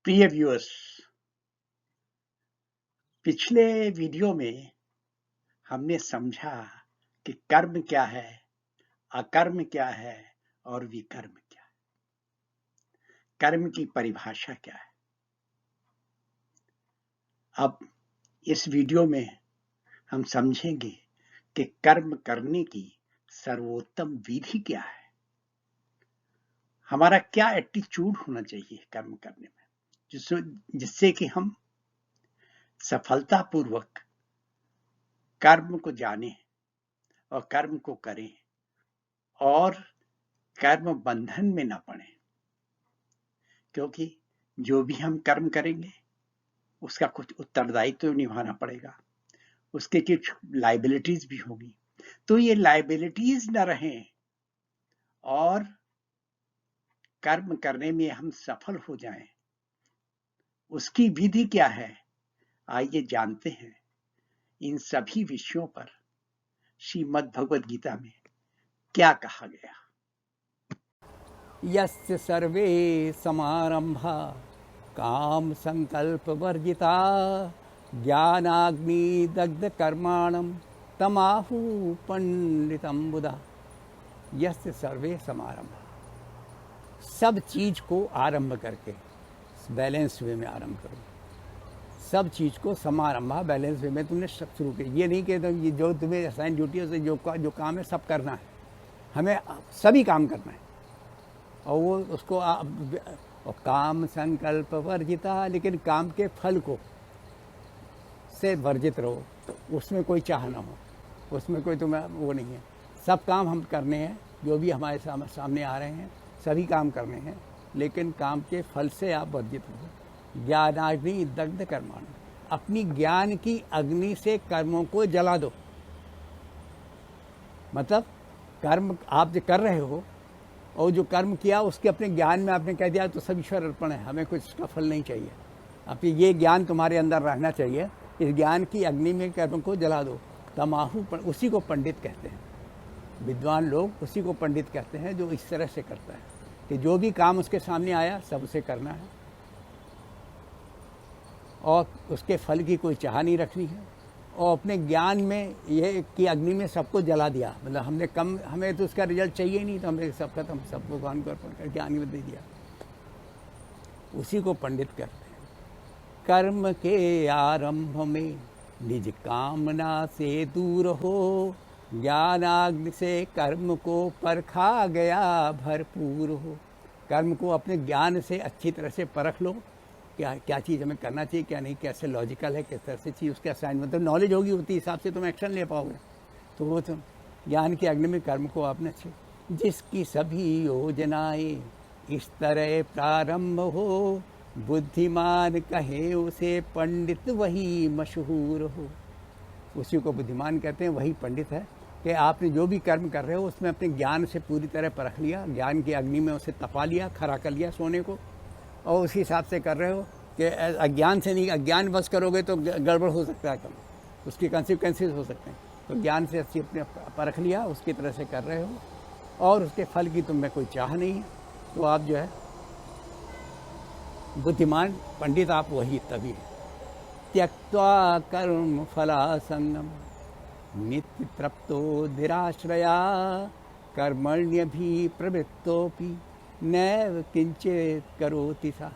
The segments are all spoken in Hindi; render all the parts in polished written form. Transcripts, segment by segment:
प्रिय व्यूअर्स, पिछले वीडियो में हमने समझा कि कर्म क्या है, अकर्म क्या है और विकर्म क्या है। कर्म की परिभाषा क्या है। अब इस वीडियो में हम समझेंगे कि कर्म करने की सर्वोत्तम विधि क्या है। हमारा क्या एटीट्यूड होना चाहिए कर्म करने में, जिससे कि हम सफलतापूर्वक कर्म को जानें और कर्म को करें और कर्म बंधन में न पड़े। क्योंकि जो भी हम कर्म करेंगे उसका कुछ उत्तरदायित्व निभाना पड़ेगा, उसके कुछ लायबिलिटीज भी होगी। तो ये लायबिलिटीज न रहें और कर्म करने में हम सफल हो जाएं, उसकी विधि क्या है, आइए जानते हैं। इन सभी विषयों पर श्रीमद् भगवद गीता में क्या कहा गया। यस्य सर्वे समारंभा काम संकल्प वर्जिता ज्ञानाग्नि दग्ध कर्माणम तमाहु पंडितम बुधा। यस्य सर्वे समारंभा, सब चीज को आरंभ करके बैलेंस वे में आरंभ करो। सब चीज को समारंभा बैलेंस वे में तुमने शुरू किया। ये नहीं कि ये जो तुम्हें असाइन ड्यूटी है, जो काम है सब करना है। हमें सभी काम करना है और वो उसको और काम संकल्प वर्जिता, लेकिन काम के फल को से वर्जित रहो। उसमें कोई चाह ना हो, उसमें कोई तुम्हें वो नहीं है। सब काम हम करने हैं, जो भी हमारे सामने आ रहे हैं सभी काम करने हैं, लेकिन काम के फल से आप वर्जित हो। ज्ञानाग्नि दग्ध कर्माण, अपनी ज्ञान की अग्नि से कर्मों को जला दो। मतलब कर्म आप जो कर रहे हो और जो कर्म किया उसके अपने ज्ञान में आपने कह दिया तो सब ईश्वर अर्पण है, हमें कुछ इसका फल नहीं चाहिए। अब ये ज्ञान तुम्हारे अंदर रहना चाहिए। इस ज्ञान की अग्नि में कर्म को जला दो। तमाहु, उसी को पंडित कहते हैं। विद्वान लोग उसी को पंडित कहते हैं जो इस तरह से करता है कि जो भी काम उसके सामने आया सब उसे करना है और उसके फल की कोई चाह नहीं रखनी है, और अपने ज्ञान में ये की अग्नि में सबको जला दिया। मतलब हमें तो उसका रिजल्ट चाहिए नहीं, तो हमें सब खत्म, सब भगवान को अर्पण करके अग्नि में दे दिया। उसी को पंडित करते हैं। कर्म के आरंभ में निज कामना से दूर हो, ज्ञानाग्नि से कर्म को परखा गया भरपूर हो। कर्म को अपने ज्ञान से अच्छी तरह से परख लो, क्या चीज़ हमें करना चाहिए, क्या नहीं, कैसे लॉजिकल है, किस तरह से चीज़ उसके असाइन, मतलब नॉलेज होगी, उसी हिसाब से तुम एक्शन ले पाओगे। तो वो तुम ज्ञान की अग्नि में कर्म को आपने अच्छे, जिसकी सभी योजनाएं इस तरह प्रारंभ हो, बुद्धिमान कहे उसे पंडित वही मशहूर हो। उसी को बुद्धिमान कहते हैं, वही पंडित है कि आपने जो भी कर्म कर रहे हो उसमें अपने ज्ञान से पूरी तरह परख लिया, ज्ञान की अग्नि में उसे तपा लिया, खरा कर लिया सोने को, और उसी हिसाब से कर रहे हो कि अज्ञान से नहीं। अज्ञान बस करोगे तो गड़बड़ हो सकता है, कम उसके कॉन्सिक्वेंसेस हो सकते हैं। तो ज्ञान से अच्छी अपने परख लिया, उसकी तरह से कर रहे हो और उसके फल की तुम में कोई चाह नहीं है, तो आप जो है बुद्धिमान पंडित, आप वही तभी है। त्यक्त्वा कर्म फलासंगम नित्य तृप्तो निराश्रया, कर्मण्य भी प्रवृत्तोपि नैव किंचित करोति सा।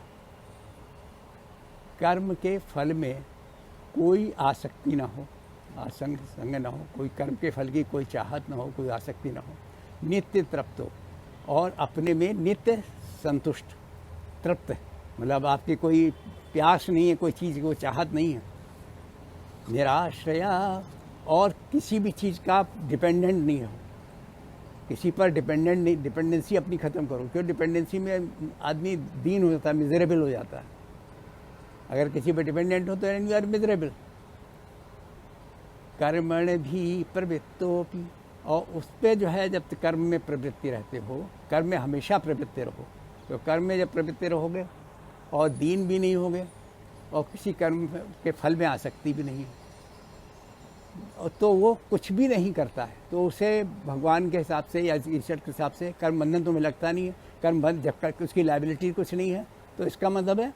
कर्म के फल में कोई आसक्ति ना हो, संग ना हो, कोई कर्म के फल की कोई चाहत ना हो, कोई आसक्ति ना हो। नित्य तृप्त हो, और अपने में नित्य संतुष्ट, तृप्त, मतलब आपकी कोई प्यास नहीं है, कोई चीज़ की कोई चाहत नहीं है। निराश्रया, और किसी भी चीज़ का आप डिपेंडेंट नहीं हो, किसी पर डिपेंडेंट नहीं। डिपेंडेंसी अपनी ख़त्म करो, क्यों? डिपेंडेंसी में आदमी दीन हो जाता है, मिजरेबल हो जाता है। अगर किसी पर डिपेंडेंट हो तो यू आर मिजरेबल। कर्मण भी प्रवृत्तोपि, और उस पर जो है जब कर्म में प्रवृत्ति रहते हो, कर्म में हमेशा प्रवृत्ति रहो। तो कर्म में जब प्रवृत्ति रहोगे और दीन भी नहीं होगे और किसी कर्म के फल में आसक्ति भी नहीं है, तो वो कुछ भी नहीं करता है। तो उसे भगवान के हिसाब से या ईश्वर के हिसाब से कर्म बंधन तुम्हें लगता नहीं है। कर्म बंध जब तक उसकी लायबिलिटी कुछ नहीं है, तो इसका मतलब है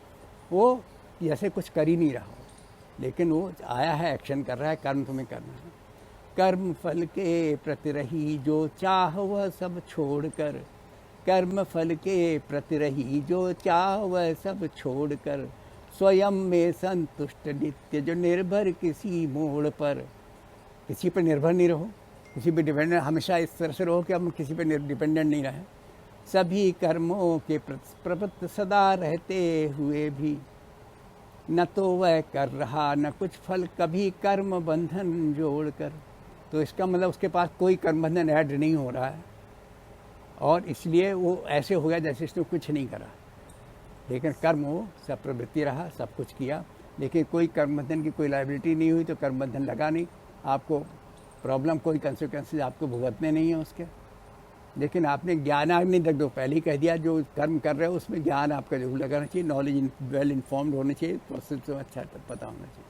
वो जैसे कुछ कर ही नहीं रहा हो, लेकिन वो आया है, एक्शन कर रहा है, कर्म तुम्हें करना है। कर्म फल के प्रति रही जो चाह वह सब छोड़कर, कर्म फल के प्रति रही जो चाह वह सब छोड़कर, स्वयं में संतुष्ट नित्य जो निर्भर किसी मोड़ पर। किसी पर निर्भर नहीं रहो, किसी पर डिपेंडेंट, हमेशा इस तरह से रहो कि हम किसी पर डिपेंडेंट नहीं रहे। सभी कर्मों के प्रवृत्त सदा रहते हुए भी, न तो वह कर रहा न कुछ फल कभी कर्म बंधन जोड़कर। तो इसका मतलब उसके पास कोई कर्म बंधन ऐड नहीं हो रहा है, और इसलिए वो ऐसे हो गया जैसे इसने कुछ नहीं करा, लेकिन कर्म वो सब प्रवृत्ति रहा, सब कुछ किया, लेकिन कोई कर्म बंधन की कोई लायबिलिटी नहीं हुई, तो कर्म बंधन लगा नहीं, आपको प्रॉब्लम, कोई कंसिक्वेंसेज आपको भुगतने नहीं है उसके। लेकिन आपने ज्ञानाग्नि तक तो पहले ही कह दिया, जो कर्म कर रहे हो उसमें ज्ञान आपका जरूर लगाना चाहिए, नॉलेज वेल इन्फॉर्म्ड होना चाहिए, प्रोसेस तो अच्छा पता होना चाहिए।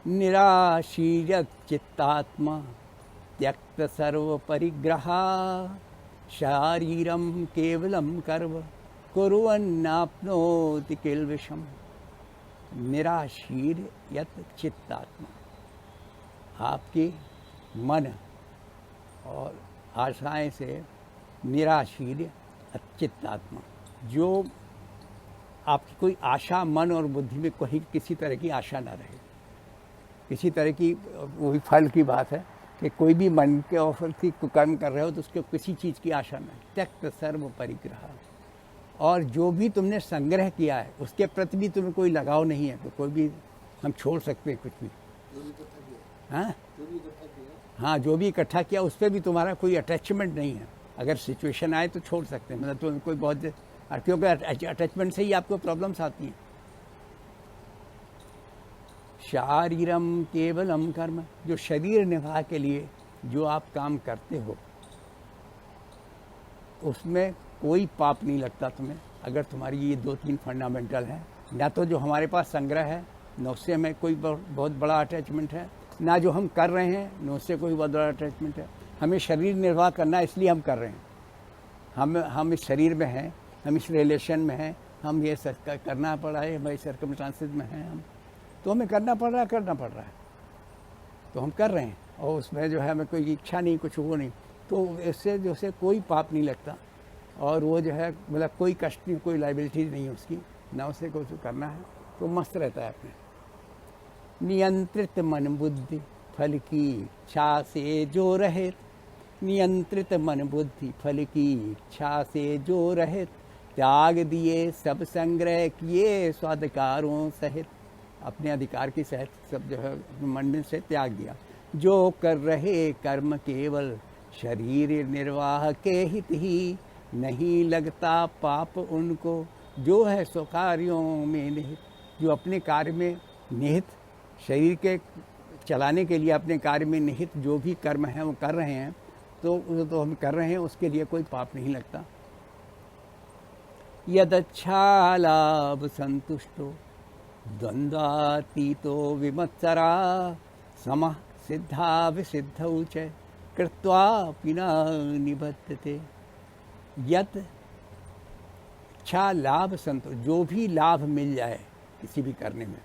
निराशीर्यत चित्तात्मा त्यक्त सर्व परिग्रहा, शारीरम केवलम कर्म कुर्वन्नाप्नोति किल्बिषम्। निराशीर्यत चित्तात्मा, आपके मन और आशाएं से निराशीर्य चित्तात्मा, जो आपकी कोई आशा मन और बुद्धि में कोई किसी तरह की आशा ना रहे, किसी तरह की, वही फल की बात है कि कोई भी मन के ऑफर की कर्म कर रहे हो तो उसके किसी चीज़ की आशा नहीं। त्यक्त सर्व परिग्रह, और जो भी तुमने संग्रह किया है उसके प्रति भी तुम्हें कोई लगाव नहीं है, तो कोई भी हम छोड़ सकते हैं कुछ भी। हाँ, जो भी इकट्ठा किया उस पर भी तुम्हारा कोई अटैचमेंट नहीं है, अगर सिचुएशन आए तो छोड़ सकते हैं, मतलब तुम्हें कोई बहुत, क्योंकि अटैचमेंट से ही आपको प्रॉब्लम्स आती हैं। शारीरम केवलम कर्म, जो शरीर निर्वाह के लिए जो आप काम करते हो उसमें कोई पाप नहीं लगता तुम्हें, अगर तुम्हारी ये 2-3 फंडामेंटल हैं। ना तो जो हमारे पास संग्रह है न उससे हमें कोई बहुत बड़ा अटैचमेंट है, ना जो हम कर रहे हैं न उससे कोई बहुत बड़ा अटैचमेंट है। हमें शरीर निर्वाह करना है इसलिए हम कर रहे हैं, हम इस शरीर में हैं, हम इस रिलेशन में हैं, हम ये करना पड़ा है, हमारे सर्कमस्टांसेस में हैं हम, तो हमें करना पड़ रहा है, तो हम कर रहे हैं, और उसमें जो है हमें कोई इच्छा नहीं, कुछ वो नहीं, तो इससे जो से कोई पाप नहीं लगता, और वो जो है मतलब कोई कष्ट नहीं, कोई लाइबिलिटी नहीं है उसकी, ना उसे कुछ करना है, तो मस्त रहता है अपने। नियंत्रित मन बुद्धि फल की इच्छा से जो रहे, नियंत्रित मन बुद्धि फल की इच्छा से जो रहे, त्याग दिए सब संग्रह किए स्वाधिकारों सहित, अपने अधिकार के सहित सब जो है मन में से त्याग दिया। जो कर रहे कर्म केवल शरीर निर्वाह के हित ही, नहीं लगता पाप उनको जो है सो कार्यों में निहित। जो अपने कार्य में निहित, शरीर के चलाने के लिए अपने कार्य में निहित जो भी कर्म हैं वो कर रहे हैं, तो हम कर रहे हैं, उसके लिए कोई पाप नहीं लगता। यदच्छा लाभ संतुष्टो द्वंद्वातीतो विमत्सरा, समः सिद्धा विसिद्धौ च कृत्वापि न निबध्यते। यत् अच्छा लाभ संतोष, जो भी लाभ मिल जाए किसी भी करने में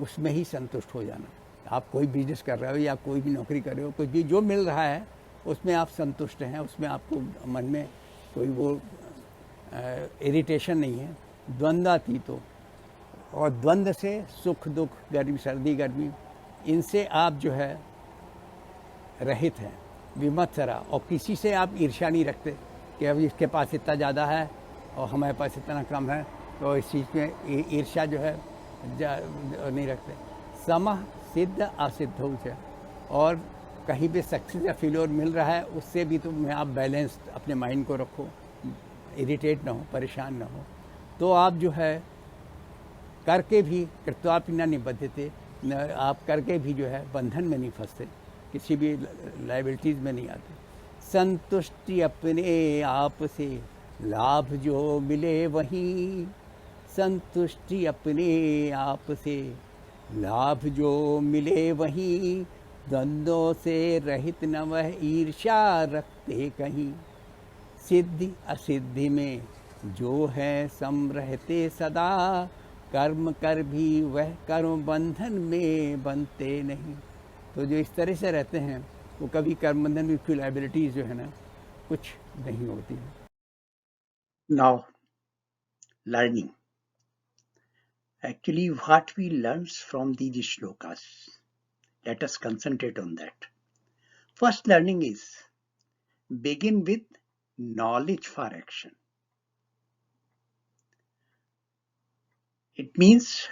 उसमें ही संतुष्ट हो जाना। आप कोई बिजनेस कर रहे हो या कोई भी नौकरी कर रहे हो, कुछ भी जो मिल रहा है उसमें आप संतुष्ट हैं, उसमें आपको मन में कोई वो इरिटेशन नहीं है। द्वंद्वातीतो, और द्वंद्व से सुख दुख, गर्मी सर्दी गर्मी, इनसे आप जो है रहित हैं। विमत्सरा, और किसी से आप ईर्ष्या नहीं रखते कि अब इसके पास इतना ज़्यादा है और हमारे पास इतना कम है, तो इस चीज़ में ईर्ष्या जो है नहीं रखते। समः सिद्ध असिद्धौ च, और कहीं भी सक्सेस या फेल्योर मिल रहा है उससे भी तुम आप बैलेंस्ड अपने माइंड को रखो, इरिटेट ना हो, परेशान ना हो, तो आप जो है करके भी कृत्वापि न निबद्धते, आप करके भी जो है बंधन में नहीं फंसते, किसी भी लाइबिलिटीज़ में नहीं आते। संतुष्टि अपने आप से लाभ जो मिले वहीं, संतुष्टि अपने आप से लाभ जो मिले वहीं, द्वंद्वों से रहित न वह ईर्ष्या रखते कहीं। सिद्धि असिद्धि में जो है सम रहते सदा, कर्म कर भी वह कर्म बंधन में बनते नहीं। तो जो इस तरह से रहते हैं वो कभी कर्म बंधन में उसकी लाइबिलिटीज जो है ना कुछ नहीं होती है। Now, learning. Actually, what we learn from these shlokas, let us concentrate on that. First learning is begin with knowledge for action. It means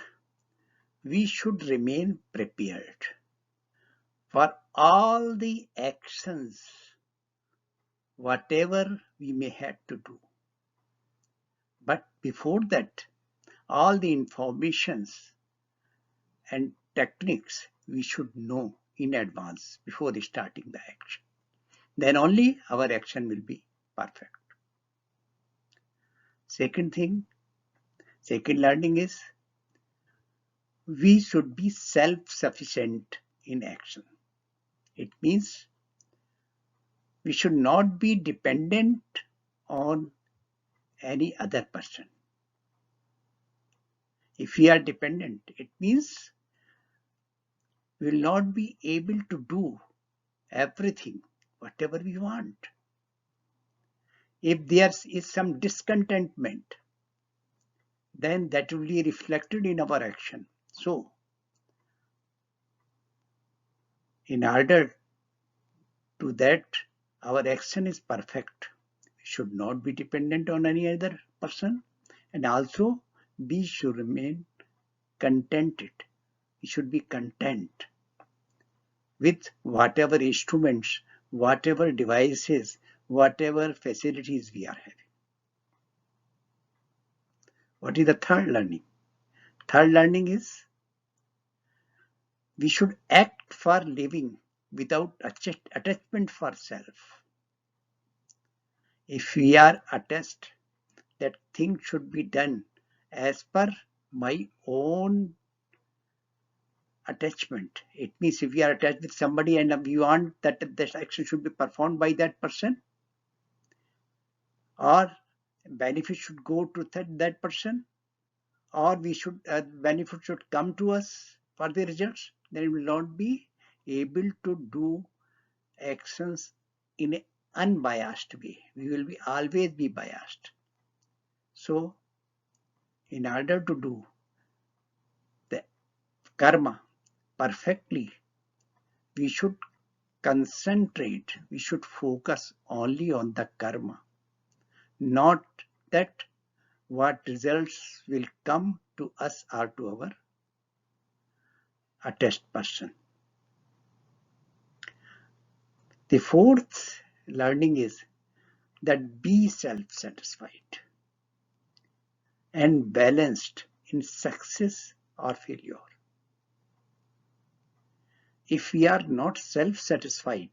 we should remain prepared for all the actions, whatever we may have to do. But before that, all the informations and techniques we should know in advance before starting the action. Then only our action will be perfect. Second learning is we should be self-sufficient in action. It means we should not be dependent on any other person. If we are dependent, it means we will not be able to do everything, whatever we want. If there is some discontentment, then that will be reflected in our action. So, in order to that our action is perfect, we should not be dependent on any other person, and also we should remain contented. We should be content with whatever instruments, whatever devices, whatever facilities we are having. What is the third learning? Third learning is we should act for living without attachment for self. If we are attached that things should be done as per my own attachment, it means if we are attached with somebody and we want that this action should be performed by that person, or benefit should go to that person, or we should benefit should come to us for the results, then we will not be able to do actions in an unbiased way. We will be always be biased. So in order to do the karma perfectly, we should concentrate, we should focus only on the karma, not that what results will come to us or to our attached person. The fourth learning is that be self-satisfied and balanced in success or failure. If we are not self-satisfied,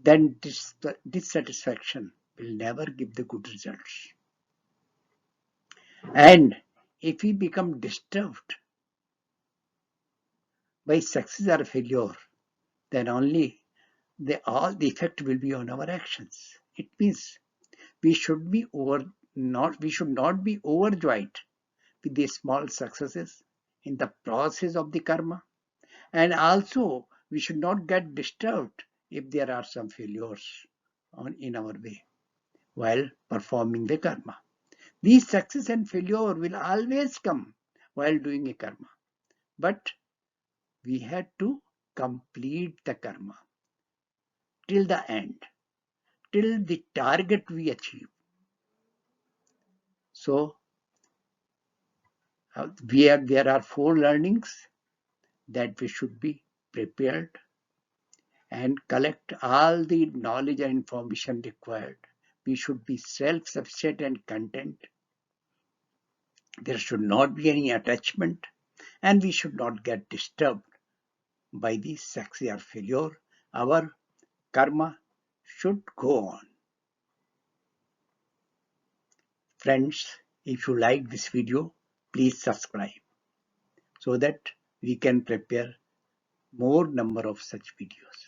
then dissatisfaction will never give the good results. And if we become disturbed by success or failure, then only all the effect will be on our actions. It means we should not be overjoyed with the small successes in the process of the karma, and also we should not get disturbed if there are some failures in our way while performing the karma. These success and failure will always come while doing a karma, but we had to complete the karma till the end, till the target we achieve. So there are 4 learnings that we should be prepared and collect all the knowledge and information required. We should be self-sufficient and content. There should not be any attachment, and we should not get disturbed by the success or failure. Our karma should go on. Friends, if you like this video, please subscribe so that we can prepare more number of such videos.